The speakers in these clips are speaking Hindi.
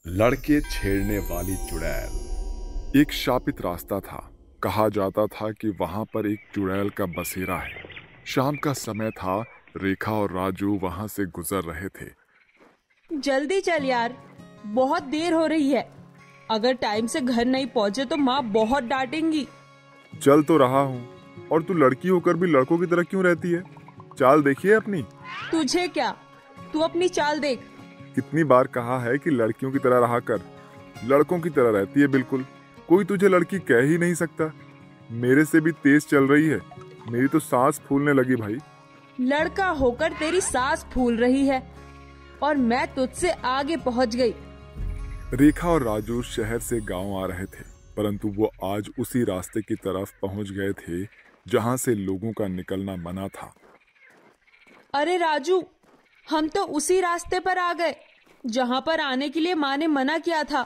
लड़के छेड़ने वाली चुड़ैल। एक शापित रास्ता था। कहा जाता था कि वहां पर एक चुड़ैल का बसेरा है। शाम का समय था। रेखा और राजू वहां से गुजर रहे थे। जल्दी चल यार, बहुत देर हो रही है। अगर टाइम से घर नहीं पहुंचे तो माँ बहुत डांटेंगी। चल तो रहा हूँ, और तू लड़की होकर भी लड़कों की तरह क्यों रहती है? चाल देखिए अपनी। तुझे क्या, तू अपनी चाल देख। कितनी बार कहा है कि लड़कियों की तरह रहा कर। लड़कों की तरह रहती है बिल्कुल। कोई तुझे लड़की कह ही नहीं सकता। मेरे से भी तेज चल रही है। मेरी तो सांस फूलने लगी भाई। लड़का होकर तेरी सांस फूल रही है और मैं तुझसे आगे पहुंच गई। रेखा और राजू शहर से गांव आ रहे थे, परंतु वो आज उसी रास्ते की तरफ पहुंच गए थे जहां से लोगों का निकलना मना था। अरे राजू, हम तो उसी रास्ते पर आ गए जहां पर आने के लिए माँ ने मना किया था।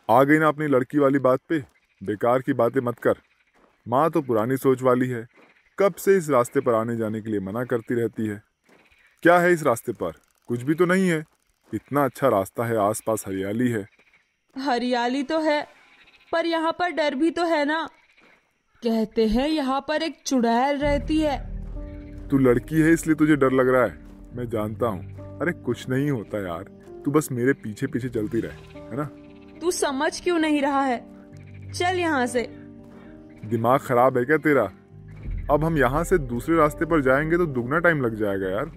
आ गई ना अपनी लड़की वाली बात पे। बेकार की बातें मत कर। माँ तो पुरानी सोच वाली है। कब से इस रास्ते पर आने जाने के लिए मना करती रहती है। क्या है इस रास्ते पर? कुछ भी तो नहीं है। इतना अच्छा रास्ता है, आसपास हरियाली है। हरियाली तो है, पर यहाँ पर डर भी तो है ना। कहते हैं यहाँ पर एक चुड़ैल रहती है। तू लड़की है इसलिए तुझे डर लग रहा है, मैं जानता हूँ। अरे कुछ नहीं होता यार, तू बस मेरे पीछे पीछे चलती रहे, है ना? तू समझ क्यों नहीं रहा है? चल यहाँ से। दिमाग खराब है क्या तेरा? अब हम यहाँ से दूसरे रास्ते पर जाएंगे तो दुगना टाइम लग जाएगा यार।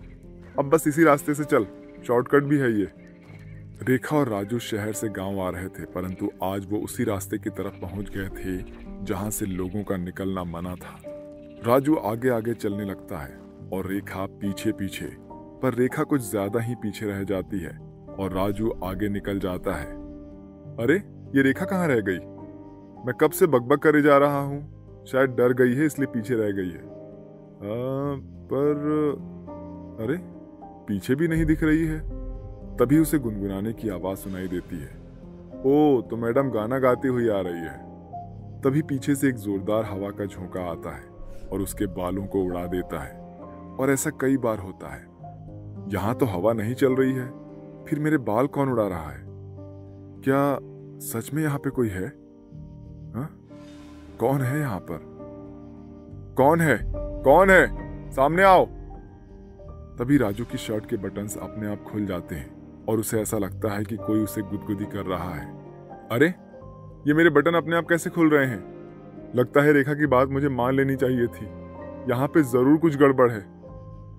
अब बस इसी रास्ते से चल, शॉर्टकट भी है ये। रेखा और राजू शहर से गांव आ रहे थे, परंतु आज वो उसी रास्ते की तरफ पहुंच गए थे जहां से लोगों का निकलना मना था। राजू आगे आगे चलने लगता है और रेखा पीछे पीछे, पर रेखा कुछ ज्यादा ही पीछे रह जाती है और राजू आगे निकल जाता है। अरे ये रेखा कहाँ रह गई? मैं कब से बकबक करे जा रहा हूँ। शायद डर गई है इसलिए पीछे रह गई है। पर अरे पीछे भी नहीं दिख रही है। तभी उसे गुनगुनाने की आवाज सुनाई देती है। ओ, तो मैडम गाना गाती हुई आ रही है। तभी पीछे से एक जोरदार हवा का झोंका आता है और उसके बालों को उड़ा देता है। और ऐसा कई बार होता है। यहाँ तो हवा नहीं चल रही है, फिर मेरे बाल कौन उड़ा रहा है? क्या सच में यहाँ पे कोई है? हा? कौन है यहाँ पर? कौन है? कौन है? सामने आओ। तभी राजू की शर्ट के बटन्स अपने आप खुल जाते हैं और उसे ऐसा लगता है कि कोई उसे गुदगुदी कर रहा है। अरे ये मेरे बटन अपने आप कैसे खुल रहे हैं? लगता है रेखा की बात मुझे मान लेनी चाहिए थी। यहाँ पे जरूर कुछ गड़बड़ है।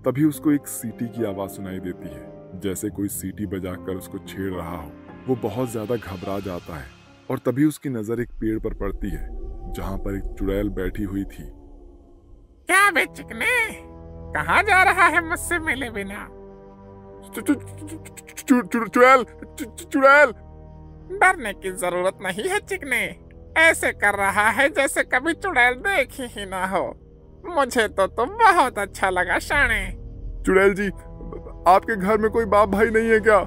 तभी उसको एक सीटी की आवाज सुनाई देती है, जैसे कोई सीटी बजाकर उसको छेड़ रहा हो। वो बहुत ज्यादा घबरा जाता है और तभी उसकी नजर एक पेड़ पर पड़ती है जहां पर एक चुड़ैल बैठी हुई थी। क्या बे चिकने, कहाँ जा रहा है मुझसे मिले बिना? चुड़ैल! चुड़ैल! डरने की जरूरत नहीं है चिकने। ऐसे कर रहा है जैसे कभी चुड़ैल देखी ही ना हो। मुझे तो तुम बहुत अच्छा लगा शाणे। चुड़ैल जी, आपके घर में कोई बाप भाई नहीं है क्या?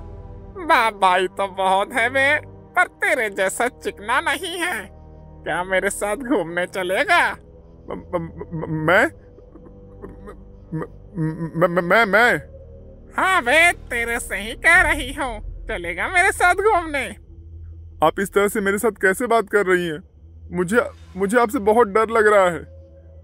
बाप भाई तो बहुत है बे, पर तेरे जैसा चिकना नहीं है। क्या मेरे साथ घूमने चलेगा? मैं मैं हाँ बे, तेरे से ही कह रही हूँ। चलेगा मेरे साथ घूमने? आप इस तरह से मेरे साथ कैसे बात कर रही हैं? मुझे आपसे बहुत डर लग रहा है।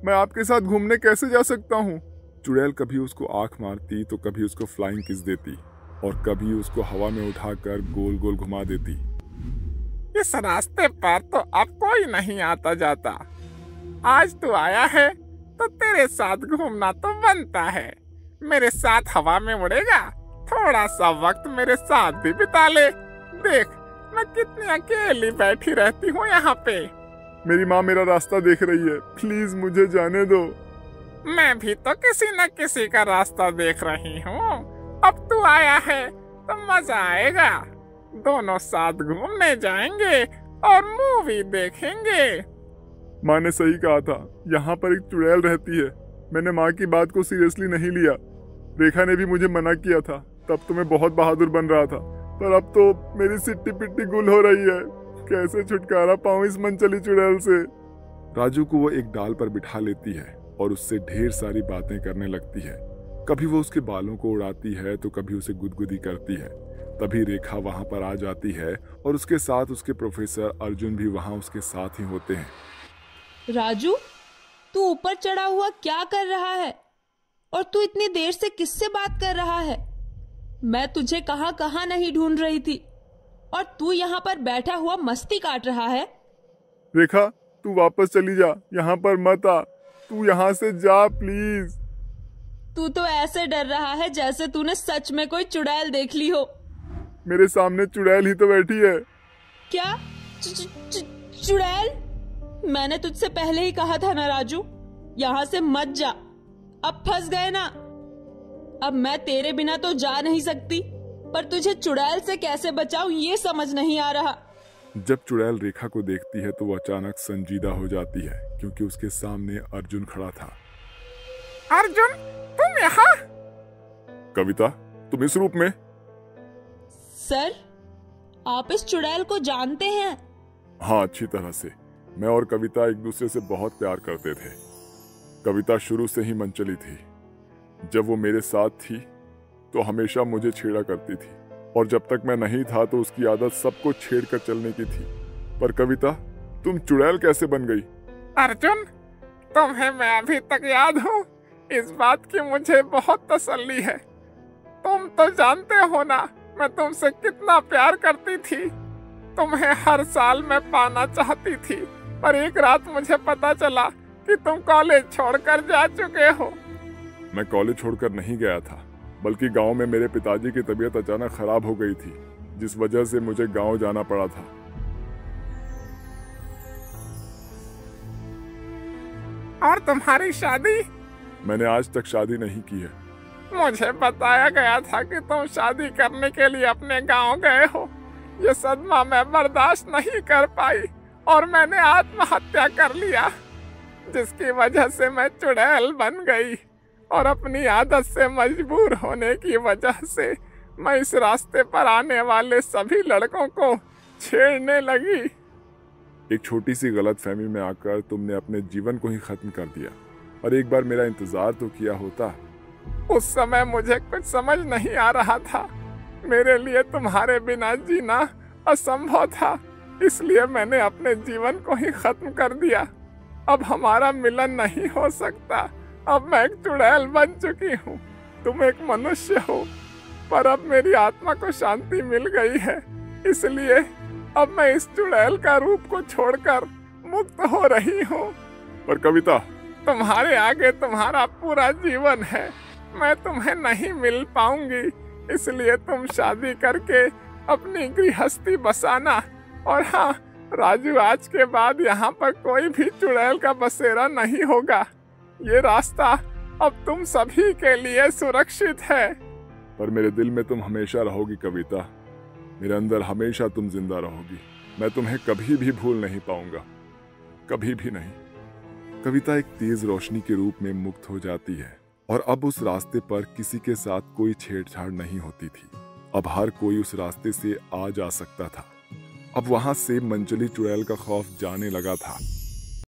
मैं आपके साथ घूमने कैसे जा सकता हूँ? चुड़ैल कभी उसको आंख मारती तो कभी उसको फ्लाइंग किस देती और कभी उसको हवा में उठाकर गोल गोल घुमा देती। इस रास्ते पर तो अब कोई नहीं आता जाता। आज तू आया है तो तेरे साथ घूमना तो बनता है। मेरे साथ हवा में उड़ेगा? थोड़ा सा वक्त मेरे साथ भी बिता ले। देख मैं कितनी अकेली बैठी रहती हूँ यहाँ पे। मेरी माँ मेरा रास्ता देख रही है, प्लीज मुझे जाने दो। मैं भी तो किसी न किसी का रास्ता देख रही हूँ। अब तू आया है तो मजा आएगा। दोनों साथ घूमने जाएंगे और मूवी देखेंगे। माँ ने सही कहा था, यहाँ पर एक चुड़ैल रहती है। मैंने माँ की बात को सीरियसली नहीं लिया। रेखा ने भी मुझे मना किया था, तब तो मैं बहुत बहादुर बन रहा था, पर अब तो मेरी सिट्टी पिट्टी गुल हो रही है। कैसे छुटकारा पाऊं इस मनचली चुड़ैल से? राजू को वो एक डाल पर बिठा लेती है और उससे ढेर सारी बातें करने लगती है। कभी वो उसके बालों को उड़ाती है तो कभी उसे गुदगुदी करती है। तभी रेखा वहां पर आ जाती है और उसके साथ उसके प्रोफेसर अर्जुन भी वहां उसके साथ ही होते हैं। राजू, तू ऊपर चढ़ा हुआ क्या कर रहा है? और तू इतनी देर से किससे बात कर रहा है? मैं तुझे कहां कहां नहीं ढूंढ रही थी और तू यहाँ पर बैठा हुआ मस्ती काट रहा है। रेखा, तू वापस चली जा, यहाँ पर मत आ, तू यहाँ से जा प्लीज। तू तो ऐसे डर रहा है जैसे तूने सच में कोई चुड़ैल देख ली हो। मेरे सामने चुड़ैल ही तो बैठी है। क्या? चुड़ैल? मैंने तुझसे पहले ही कहा था ना राजू, यहाँ से मत जा। अब फंस गए ना। अब मैं तेरे बिना तो जा नहीं सकती, पर तुझे चुड़ैल से कैसे बचाऊं ये समझ नहीं आ रहा। जब चुड़ैल रेखा को देखती है तो वो अचानक संजीदा हो जाती है, क्योंकि उसके सामने अर्जुन खड़ा था। अर्जुन, तुम यहाँ? कविता, तुम इस रूप में? सर, आप इस चुड़ैल को जानते हैं? हाँ, अच्छी तरह से। मैं और कविता एक दूसरे से बहुत प्यार करते थे। कविता शुरू से ही मनचली थी। जब वो मेरे साथ थी तो हमेशा मुझे छेड़ा करती थी, और जब तक मैं नहीं था तो उसकी आदत सबको छेड़ कर चलने की थी। पर कविता, तुम चुड़ैल कैसे बन गई? अर्जुन, तुम्हें मैं अभी तक याद हूँ, इस बात की मुझे बहुत तसल्ली है। तुम तो जानते हो ना मैं तुमसे कितना प्यार करती थी। तुम्हें हर साल मैं पाना चाहती थी, पर एक रात मुझे पता चला कि तुम कॉलेज छोड़कर जा चुके हो। मैं कॉलेज छोड़कर नहीं गया था, बल्कि गांव में मेरे पिताजी की तबीयत अचानक खराब हो गई थी, जिस वजह से मुझे गांव जाना पड़ा था। और तुम्हारी शादी? मैंने आज तक शादी नहीं की है। मुझे बताया गया था कि तुम शादी करने के लिए अपने गांव गए हो। ये सदमा मैं बर्दाश्त नहीं कर पाई और मैंने आत्महत्या कर लिया, जिसकी वजह से मैं चुड़ैल बन गई। और अपनी आदत से मजबूर होने की वजह से मैं इस रास्ते पर आने वाले सभी लड़कों को छेड़ने लगी। एक छोटी सी गलतफहमी में आकर तुमने अपने जीवन को ही खत्म कर दिया, और एक बार मेरा इंतजार तो किया होता। उस समय मुझे कुछ समझ नहीं आ रहा था। मेरे लिए तुम्हारे बिना जीना असंभव था, इसलिए मैंने अपने जीवन को ही खत्म कर दिया। अब हमारा मिलन नहीं हो सकता। अब मैं एक चुड़ैल बन चुकी हूँ, तुम एक मनुष्य हो, पर अब मेरी आत्मा को शांति मिल गई है, इसलिए अब मैं इस चुड़ैल का रूप को छोड़कर मुक्त हो रही हूँ। पर कविता, तुम्हारे आगे तुम्हारा पूरा जीवन है, मैं तुम्हें नहीं मिल पाऊंगी, इसलिए तुम शादी करके अपनी गृहस्थी बसाना। और हाँ राजू, आज के बाद यहाँ पर कोई भी चुड़ैल का बसेरा नहीं होगा। ये रास्ता अब तुम सभी के लिए सुरक्षित है। पर मेरे दिल में तुम हमेशा रहोगी कविता, मेरे अंदर हमेशा तुम जिंदा रहोगी। मैं तुम्हें कभी भी भूल नहीं पाऊंगा, कभी भी नहीं। कविता एक तेज रोशनी के रूप में मुक्त हो जाती है, और अब उस रास्ते पर किसी के साथ कोई छेड़छाड़ नहीं होती थी। अब हर कोई उस रास्ते से आ जा सकता था। अब वहां से मनचली चुड़ैल का खौफ जाने लगा था।